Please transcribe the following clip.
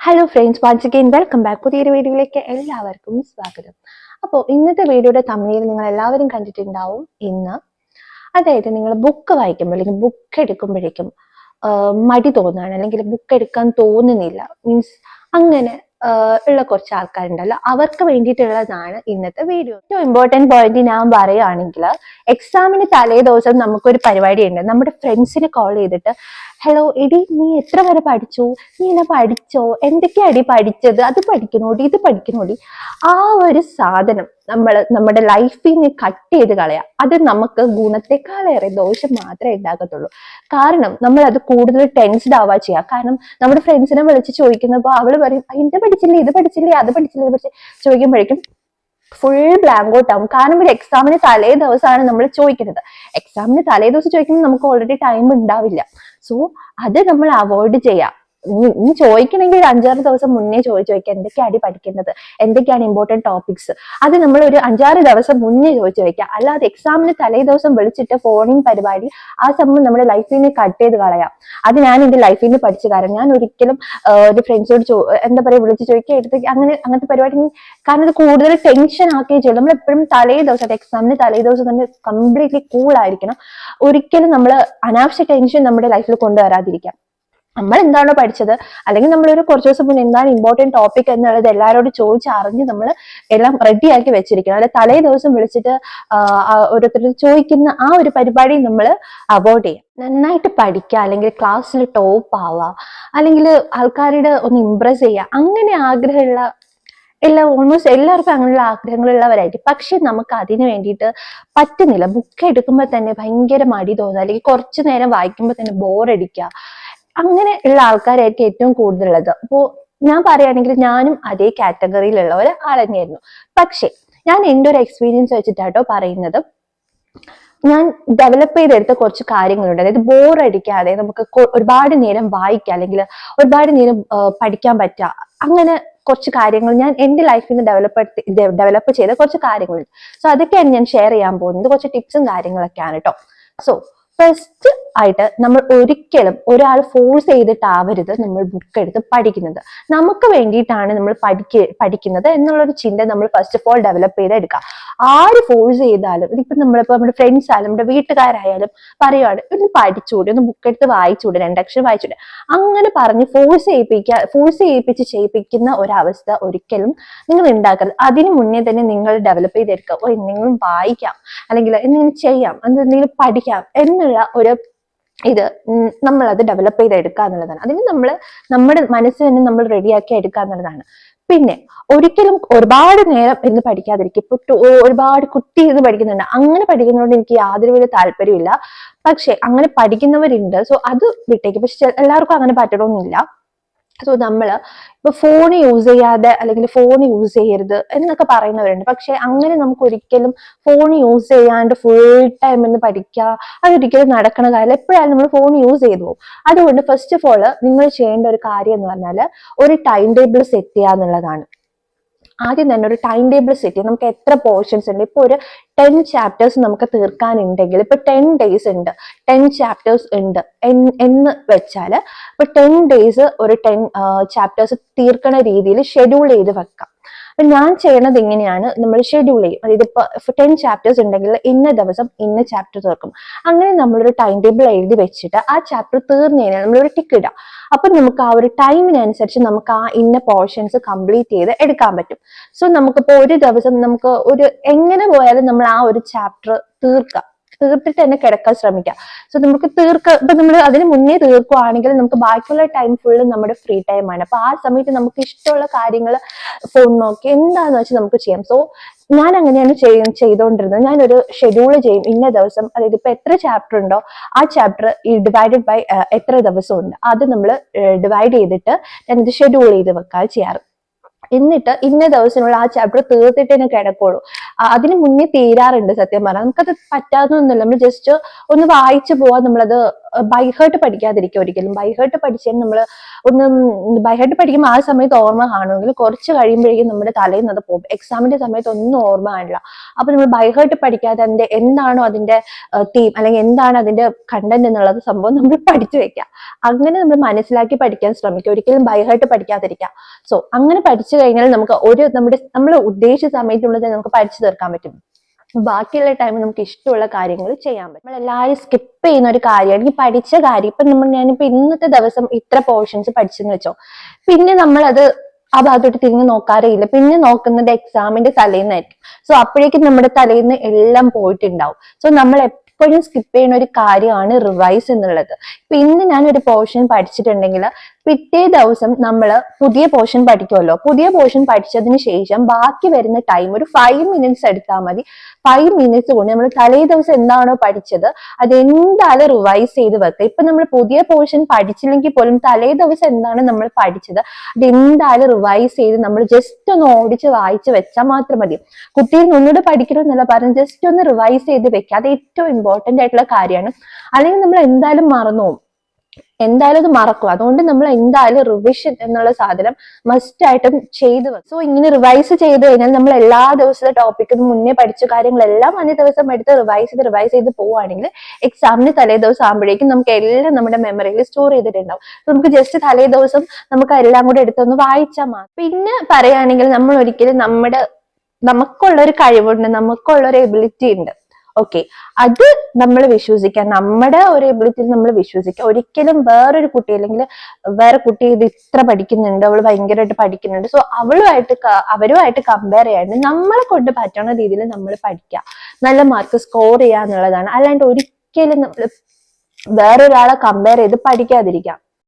Hello friends, once again welcome back. പുതിയൊരു വീഡിയോയിലേക്ക് എല്ലാവർക്കും സ്വാഗതം. അപ്പോൾ ഇന്നത്തെ വീഡിയോയുടെ തമ്മിൽ നിങ്ങൾ എല്ലാവരും കണ്ടിട്ടുണ്ടാവും. അതായത് നിങ്ങൾ ബുക്ക് വായിക്കുമ്പോൾ അല്ലെങ്കിൽ ബുക്ക് എടുക്കുമ്പോഴേക്കും മടി തോന്നുകയാണ്, അല്ലെങ്കിൽ ബുക്ക് എടുക്കാൻ തോന്നുന്നില്ല, മീൻസ് അങ്ങനെ ഉള്ള കുറച്ച് ആൾക്കാരുണ്ടല്ലോ, അവർക്ക് വേണ്ടിയിട്ടുള്ളതാണ് ഇന്നത്തെ വീഡിയോ. ഏറ്റവും ഇമ്പോർട്ടൻറ്റ് പോയിന്റ് ഞാൻ പറയുകയാണെങ്കിൽ, എക്സാമിന് തലേ ദിവസം നമുക്കൊരു പരിപാടി ഉണ്ട്. നമ്മുടെ ഫ്രണ്ട്സിനെ കോൾ ചെയ്തിട്ട്, ഹലോ എടി, നീ എത്ര വരെ പഠിച്ചു, നീ എന്നെ പഠിച്ചോ, എന്തൊക്കെയാടി പഠിച്ചത്, അത് പഠിക്കണോടി, ഇത് പഠിക്കണോടി. ആ ഒരു സാധനം നമ്മുടെ ലൈഫിൽ നിന്ന് കട്ട് ചെയ്ത് കളയാം. അത് നമുക്ക് ഗുണത്തെക്കാളേറെ ദോഷം മാത്രമേ ഉണ്ടാകത്തുള്ളൂ. കാരണം നമ്മൾ അത് കൂടുതൽ ടെൻസ്ഡ് ആവുക ചെയ്യുക. കാരണം നമ്മുടെ ഫ്രണ്ട്സിനെ വിളിച്ച് ചോദിക്കുന്നപ്പോൾ അവള് പറയും, ഇത് പഠിച്ചില്ലേ, ഇത് പഠിച്ചില്ലേ, അത് പഠിച്ചില്ലേ, ഇത് പഠിച്ചില്ലേ ചോദിക്കുമ്പോഴേക്കും ഫുൾ ബ്ലാങ്ക് ഔട്ട് ആവും. കാരണം ഒരു എക്സാമിന് തലേ ദിവസമാണ് നമ്മൾ ചോദിക്കുന്നത്. എക്സാമിന് തലേ ദിവസം ചോദിക്കുമ്പോൾ നമുക്ക് ഓൾറെഡി ടൈം ഉണ്ടാവില്ല. സോ അത് നമ്മൾ അവോയ്ഡ് ചെയ്യാം. നീ ചോദിക്കണമെങ്കിൽ ഒരു 5-6 ദിവസം മുന്നേ ചോദിക്കാം, എന്തൊക്കെയാണ് പഠിക്കേണ്ടത്, എന്തൊക്കെയാണ് ഇമ്പോർട്ടൻറ്റ് ടോപ്പിക്സ്, അത് നമ്മൾ ഒരു 5-6 ദിവസം മുന്നേ ചോദിച്ചു വയ്ക്കാം. അല്ലാതെ എക്സാമിന് തലേ ദിവസം വിളിച്ചിട്ട് ഫോണിങ് പരിപാടി ആ സംഭവം നമ്മുടെ ലൈഫിൽ നിന്ന് കട്ട് ചെയ്ത് കളയാം. അത് ഞാൻ എന്റെ ലൈഫിൽ നിന്ന് പഠിച്ച കാര്യം. ഞാൻ ഒരിക്കലും ഒരു ഫ്രണ്ട്സോട് എന്താ പറയുക, വിളിച്ച് ചോദിക്കുക, എടുത്തേക്ക് അങ്ങനത്തെ പരിപാടി. കാരണം ഇത് കൂടുതൽ ടെൻഷൻ ആക്കുകയും ചെയ്യും. നമ്മൾ എപ്പോഴും തലേ ദിവസം, എക്സാമിന് തലേ ദിവസം തന്നെ കംപ്ലീറ്റ്ലി കൂൾ ആയിരിക്കണം. ഒരിക്കലും നമ്മൾ അനാവശ്യ ടെൻഷൻ നമ്മുടെ ലൈഫിൽ കൊണ്ടുവരാതിരിക്കാം. നമ്മൾ എന്താണോ പഠിച്ചത്, അല്ലെങ്കിൽ നമ്മളൊരു കുറച്ച് ദിവസം മുന്നേ എന്താണ് ഇമ്പോർട്ടൻറ്റ് ടോപ്പിക് എന്നുള്ളത് എല്ലാവരോടും ചോദിച്ചറിഞ്ഞ് നമ്മൾ എല്ലാം റെഡിയാക്കി വെച്ചിരിക്കണം. അല്ലെ തലേ ദിവസം വിളിച്ചിട്ട് ഓരോരുത്തർ ചോദിക്കുന്ന ആ ഒരു പരിപാടി നമ്മൾ അവോയ്ഡ് ചെയ്യാം. നന്നായിട്ട് പഠിക്കുക, അല്ലെങ്കിൽ ക്ലാസ്സിൽ ടോപ്പ് ആവുക, അല്ലെങ്കിൽ ആൾക്കാരുടെ ഒന്ന് ഇംപ്രസ് ചെയ്യുക, അങ്ങനെ ആഗ്രഹമുള്ള ഓൾമോസ്റ്റ് എല്ലാവർക്കും അങ്ങനെയുള്ള ആഗ്രഹങ്ങളുള്ളവരായിരിക്കും. പക്ഷെ നമുക്ക് അതിന് വേണ്ടിയിട്ട് പറ്റുന്നില്ല. ബുക്ക് എടുക്കുമ്പോൾ തന്നെ ഭയങ്കര മടി തോന്നുക, അല്ലെങ്കിൽ കുറച്ചു നേരം വായിക്കുമ്പോൾ തന്നെ ബോറടിക്കുക, അങ്ങനെ ഉള്ള ആൾക്കാരായിരിക്കും ഏറ്റവും കൂടുതലുള്ളത്. അപ്പോൾ ഞാൻ പറയുകയാണെങ്കിൽ ഞാനും അതേ കാറ്റഗറിയിലുള്ള ഒരാൾ തന്നെയായിരുന്നു. പക്ഷെ ഞാൻ എൻ്റെ ഒരു എക്സ്പീരിയൻസ് വെച്ചിട്ടാട്ടോ പറയുന്നത്. ഞാൻ ഡെവലപ്പ് ചെയ്തെടുത്ത കുറച്ച് കാര്യങ്ങളുണ്ട്. അതായത് ബോറടിക്കാതെ നമുക്ക് ഒരുപാട് നേരം വായിക്കാം, അല്ലെങ്കിൽ ഒരുപാട് നേരം പഠിക്കാൻ പറ്റുക, അങ്ങനെ കുറച്ച് കാര്യങ്ങൾ ഞാൻ എൻ്റെ ലൈഫിൽ നിന്ന് ഡെവലപ്പ് ചെയ്ത കുറച്ച് കാര്യങ്ങളുണ്ട്. സോ അതൊക്കെയാണ് ഞാൻ ഷെയർ ചെയ്യാൻ പോകുന്നത്. കുറച്ച് ടിപ്സും കാര്യങ്ങളൊക്കെയാണ് കേട്ടോ. സോ ഫസ്റ്റ് ആയിട്ട്, നമ്മൾ ഒരിക്കലും ഒരാൾ ഫോഴ്സ് ചെയ്തിട്ടാവരുത് നമ്മൾ ബുക്ക് എടുത്ത് പഠിക്കുന്നത്. നമുക്ക് വേണ്ടിയിട്ടാണ് നമ്മൾ പഠിക്കുന്നത് എന്നുള്ളൊരു ചിന്ത നമ്മൾ ഫസ്റ്റ് ഓഫ് ഓൾ ഡെവലപ്പ് ചെയ്തെടുക്കുക. ആര് ഫോഴ്സ് ചെയ്താലും, ഇതിപ്പോ നമ്മുടെ ഫ്രണ്ട്സ് ആയാലും നമ്മുടെ വീട്ടുകാരായാലും പറയുവാണ്, ഒന്ന് പഠിച്ചുകൂടി, ഒന്ന് ബുക്ക് എടുത്ത് വായിച്ചുകൂടി, 2 അക്ഷരം വായിച്ചുകൂടി, അങ്ങനെ പറഞ്ഞ് ഫോഴ്സ് ചെയ്യിപ്പിച്ച് ചെയ്യിപ്പിക്കുന്ന ഒരവസ്ഥ ഒരിക്കലും നിങ്ങൾ ഉണ്ടാക്കരുത്. അതിനു മുന്നേ തന്നെ നിങ്ങൾ ഡെവലപ്പ് ചെയ്തെടുക്കുക. എന്തെങ്കിലും വായിക്കാം, അല്ലെങ്കിൽ എന്തെങ്കിലും ചെയ്യാം, എന്തെങ്കിലും പഠിക്കാം എന്നുള്ള ഒരു നമ്മൾ അത് ഡെവലപ്പ് ചെയ്തെടുക്കുക എന്നുള്ളതാണ്. അതിന് നമ്മുടെ മനസ്സ് തന്നെ നമ്മൾ റെഡിയാക്കി എടുക്കുക എന്നുള്ളതാണ്. പിന്നെ ഒരിക്കലും ഒരുപാട് നേരം എന്ന് പഠിക്കാതിരിക്കും. ഇപ്പൊ ഒരുപാട് കുത്തി ഇരുന്ന് പഠിക്കുന്നുണ്ട്, അങ്ങനെ പഠിക്കുന്നതുകൊണ്ട് എനിക്ക് യാതൊരുവിധ താല്പര്യമില്ല. പക്ഷെ അങ്ങനെ പഠിക്കുന്നവരുണ്ട്, സോ അത് വിട്ടേക്ക്. പക്ഷെ എല്ലാവർക്കും അങ്ങനെ പറ്റണമെന്നില്ല. സോ നമ്മള് ഇപ്പൊ ഫോൺ യൂസ് ചെയ്യാതെ, അല്ലെങ്കിൽ ഫോൺ യൂസ് ചെയ്യരുത് എന്നൊക്കെ പറയുന്നവരുണ്ട്. പക്ഷെ അങ്ങനെ നമുക്ക് ഒരിക്കലും ഫോൺ യൂസ് ചെയ്യാണ്ട് ഫുൾ ടൈം എന്ന് പഠിക്കുക, അതൊരിക്കലും നടക്കണ കാര്യം. എപ്പോഴായാലും നമ്മൾ ഫോൺ യൂസ് ചെയ്തു പോകും. അതുകൊണ്ട് ഫസ്റ്റ് ഓഫ് ഓൾ നിങ്ങൾ ചെയ്യേണ്ട ഒരു കാര്യം എന്ന് പറഞ്ഞാൽ, ഒരു ടൈം ടേബിൾ സെറ്റ് ചെയ്യുക എന്നുള്ളതാണ്. ആദ്യം തന്നെ ഒരു ടൈം ടേബിൾ സെറ്റ് ചെയ്യും. നമുക്ക് എത്ര പോർഷൻസ് ഉണ്ട്, ഇപ്പൊ ഒരു 10 ചാപ്റ്റേഴ്സ് നമുക്ക് തീർക്കാനുണ്ടെങ്കിൽ, ഇപ്പൊ 10 ഡേയ്സ് ഉണ്ട്, 10 ചാപ്റ്റേഴ്സ് ഉണ്ട് എന്ന് വെച്ചാൽ, ഇപ്പൊ 10 ഡേയ്സ് ഒരു 10 ചാപ്റ്റേഴ്സ് തീർക്കണ രീതിയിൽ ഷെഡ്യൂൾ ചെയ്ത് വെക്കാം. അപ്പൊ ഞാൻ ചെയ്യണത് ഇങ്ങനെയാണ്, നമ്മൾ ഷെഡ്യൂൾ ചെയ്യും. അതായത് ഇപ്പൊ 10 ചാപ്റ്റേഴ്സ് ഉണ്ടെങ്കിൽ ഇന്ന ദിവസം ഇന്ന ചാപ്റ്റർ തീർക്കും. അങ്ങനെ നമ്മളൊരു ടൈം ടേബിൾ എഴുതി വെച്ചിട്ട് ആ ചാപ്റ്റർ തീർന്നു കഴിഞ്ഞാൽ നമ്മളൊരു ടിക്ക് ഇടാം. അപ്പൊ നമുക്ക് ആ ഒരു ടൈമിനനുസരിച്ച് നമുക്ക് ആ ഇന്ന പോർഷൻസ് കംപ്ലീറ്റ് ചെയ്ത് എടുക്കാൻ പറ്റും. സോ നമുക്കിപ്പോ ഒരു ദിവസം നമുക്ക് എങ്ങനെ പോയാലും നമ്മൾ ആ ഒരു ചാപ്റ്റർ തീർത്തിട്ട് തന്നെ കിടക്കാൻ ശ്രമിക്കാം. സോ നമുക്ക് ഇപ്പൊ നമ്മൾ അതിന് മുന്നേ തീർക്കുവാണെങ്കിൽ നമുക്ക് ബാക്കിയുള്ള ടൈം ഫുള്ള് നമ്മുടെ ഫ്രീ ടൈം ആണ്. അപ്പൊ ആ സമയത്ത് നമുക്ക് ഇഷ്ടമുള്ള കാര്യങ്ങൾ ഫോൺ നോക്കി എന്താന്ന് വെച്ചാൽ നമുക്ക് ചെയ്യാം. സോ ഞാൻ അങ്ങനെയാണ് ചെയ്തുകൊണ്ടിരുന്നത്. ഞാനൊരു ഷെഡ്യൂൾ ചെയ്യും. ഇന്ന ദിവസം, അതായത് ഇപ്പൊ എത്ര ചാപ്റ്റർ ഉണ്ടോ ആ ചാപ്റ്റർ ഡിവൈഡഡ് ബൈ എത്ര ദിവസം ഉണ്ട്, അത് നമ്മൾ ഡിവൈഡ് ചെയ്തിട്ട് ഞാനിത് ഷെഡ്യൂൾ ചെയ്ത് വെക്കാൻ ചെയ്യാറ്. എന്നിട്ട് ഇന്ന ദിവസത്തിനുള്ള ആ ചാപ്റ്റർ തീർത്തിട്ട് തന്നെ കിടക്കുള്ളൂ. അതിന് മുന്നേ തീരാറുണ്ട് സത്യം പറഞ്ഞാൽ. നമുക്കത് പറ്റാതൊന്നുമില്ല. നമ്മൾ ജസ്റ്റ് ഒന്ന് വായിച്ചു പോവാൻ, നമ്മളത് ബൈഹേർട്ട് പഠിക്കാതിരിക്കുക ഒരിക്കലും. ബൈഹേർട്ട് പഠിച്ചാൽ നമ്മൾ ഒന്ന് ബൈഹേർട്ട് പഠിക്കുമ്പോൾ ആ സമയത്ത് ഓർമ്മ കാണുമെങ്കിൽ കുറച്ച് കഴിയുമ്പോഴേക്കും നമ്മുടെ തലയിൽ നിന്ന് അത് പോകും. എക്സാമിന്റെ സമയത്ത് ഒന്നും ഓർമ്മ കാണില്ല. അപ്പൊ നമ്മൾ ബൈഹേർട്ട് പഠിക്കാതെ അതിന്റെ എന്താണോ അതിന്റെ തീം അല്ലെങ്കിൽ എന്താണ് അതിന്റെ കണ്ടന്റ് എന്നുള്ളത് സംഭവം നമ്മൾ പഠിച്ചു വെക്കുക. അങ്ങനെ നമ്മൾ മനസ്സിലാക്കി പഠിക്കാൻ ശ്രമിക്കുക. ഒരിക്കലും ബൈഹേർട്ട് പഠിക്കാതിരിക്കുക. സോ അങ്ങനെ പഠിച്ചു കഴിഞ്ഞാൽ നമുക്ക് നമ്മൾ ഉദ്ദേശിച്ച സമയത്തുള്ളത് നമുക്ക് പഠിച്ചു തീർക്കാൻ പറ്റും. ബാക്കിയുള്ള ടൈം നമുക്ക് ഇഷ്ടമുള്ള കാര്യങ്ങൾ ചെയ്യാൻ പറ്റും. നമ്മൾ എല്ലാവരും സ്കിപ്പ് ചെയ്യുന്ന ഒരു കാര്യമാണ് ഈ പഠിച്ച കാര്യം. ഞാനിപ്പോ ഇന്നത്തെ ദിവസം ഇത്ര പോർഷൻസ് പഠിച്ചെന്ന് വെച്ചോ, പിന്നെ നമ്മളത് ആ ഭാഗത്തോട്ട് തിരിഞ്ഞ് നോക്കാറേ ഇല്ല. പിന്നെ നോക്കുന്നത് എക്സാമിന്റെ തലേന്നായിരിക്കും. സോ അപ്പോഴേക്കും നമ്മുടെ തലേന്ന് എല്ലാം പോയിട്ടുണ്ടാവും. സോ നമ്മൾ എപ്പോഴും സ്കിപ്പ് ചെയ്യുന്ന ഒരു കാര്യമാണ് റിവൈസ് എന്നുള്ളത്. ഇന്ന് ഞാനൊരു പോർഷൻ പഠിച്ചിട്ടുണ്ടെങ്കിൽ പിറ്റേ ദിവസം നമ്മൾ പുതിയ പോർഷൻ പഠിക്കുമല്ലോ. പുതിയ പോർഷൻ പഠിച്ചതിന് ശേഷം ബാക്കി വരുന്ന ടൈം ഒരു 5 മിനിറ്റ്സ് എടുത്താൽ മതി. 5 മിനിറ്റ്സ് കൊണ്ട് നമ്മൾ തലേ ദിവസം എന്താണോ പഠിച്ചത് അത് എന്തായാലും റിവൈസ് ചെയ്ത് വെക്കുക. ഇപ്പൊ നമ്മൾ പുതിയ പോർഷൻ പഠിച്ചില്ലെങ്കിൽ പോലും തലേ ദിവസം എന്താണ് നമ്മൾ പഠിച്ചത് അത് എന്തായാലും റിവൈസ് ചെയ്ത് നമ്മൾ ജസ്റ്റ് ഒന്ന് ഓടിച്ച് വായിച്ച് വെച്ചാൽ മാത്രം മതി. കുട്ടിയിൽ ഒന്നുകൂടെ പഠിക്കണമെന്നല്ല പറഞ്ഞ് ജസ്റ്റ് ഒന്ന് റിവൈസ് ചെയ്ത് വെക്കുക. അത് ഏറ്റവും ഇമ്പോർട്ടന്റ് ആയിട്ടുള്ള കാര്യമാണ്. അല്ലെങ്കിൽ നമ്മൾ എന്തായാലും മറന്നു പോകും. എന്തായാലും അത് മറക്കും. അതുകൊണ്ട് നമ്മൾ എന്തായാലും റിവിഷൻ എന്നുള്ള സാധനം മസ്റ്റ് ആയിട്ടും ചെയ്തു വെക്കും. സോ ഇങ്ങനെ റിവൈസ് ചെയ്ത് കഴിഞ്ഞാൽ നമ്മൾ എല്ലാ ദിവസത്തെ ടോപ്പിക്കിന് മുന്നേ പഠിച്ച കാര്യങ്ങളെല്ലാം അന്നേ ദിവസം എടുത്ത് റിവൈസ് ചെയ്ത് പോവുകയാണെങ്കിൽ എക്സാമിന് തലേ ദിവസം ആകുമ്പോഴേക്കും നമുക്ക് എല്ലാം നമ്മുടെ മെമ്മറിയിൽ സ്റ്റോർ ചെയ്തിട്ടുണ്ടാവും. നമുക്ക് ജസ്റ്റ് തലേ ദിവസം നമുക്ക് എല്ലാം കൂടെ എടുത്തൊന്ന് വായിച്ചാൽ മതി. പിന്നെ പറയുകയാണെങ്കിൽ നമ്മൾ ഒരിക്കലും നമുക്കുള്ളൊരു കഴിവുണ്ട്, നമുക്കുള്ളൊരു എബിലിറ്റി ഉണ്ട്. ഓക്കെ, അത് നമ്മൾ വിശ്വസിക്കുക. നമ്മുടെ ഒരു എബിലിറ്റിയിൽ നമ്മൾ വിശ്വസിക്കുക. ഒരിക്കലും വേറൊരു കുട്ടി അല്ലെങ്കിൽ വേറെ കുട്ടി ഇത് ഇത്ര പഠിക്കുന്നുണ്ട്, അവൾ ഭയങ്കരമായിട്ട് പഠിക്കുന്നുണ്ട്, സോ അവരുമായിട്ട് കമ്പയർ ചെയ്യാണ്ട് നമ്മളെ കൊണ്ട് പറ്റുന്ന രീതിയിൽ നമ്മൾ പഠിക്കുക, നല്ല മാർക്ക് സ്കോർ ചെയ്യുക എന്നുള്ളതാണ്. അല്ലാണ്ട് ഒരിക്കലും നമ്മൾ വേറൊരാളെ കമ്പയർ ചെയ്ത് പഠിക്കാതിരിക്കാം.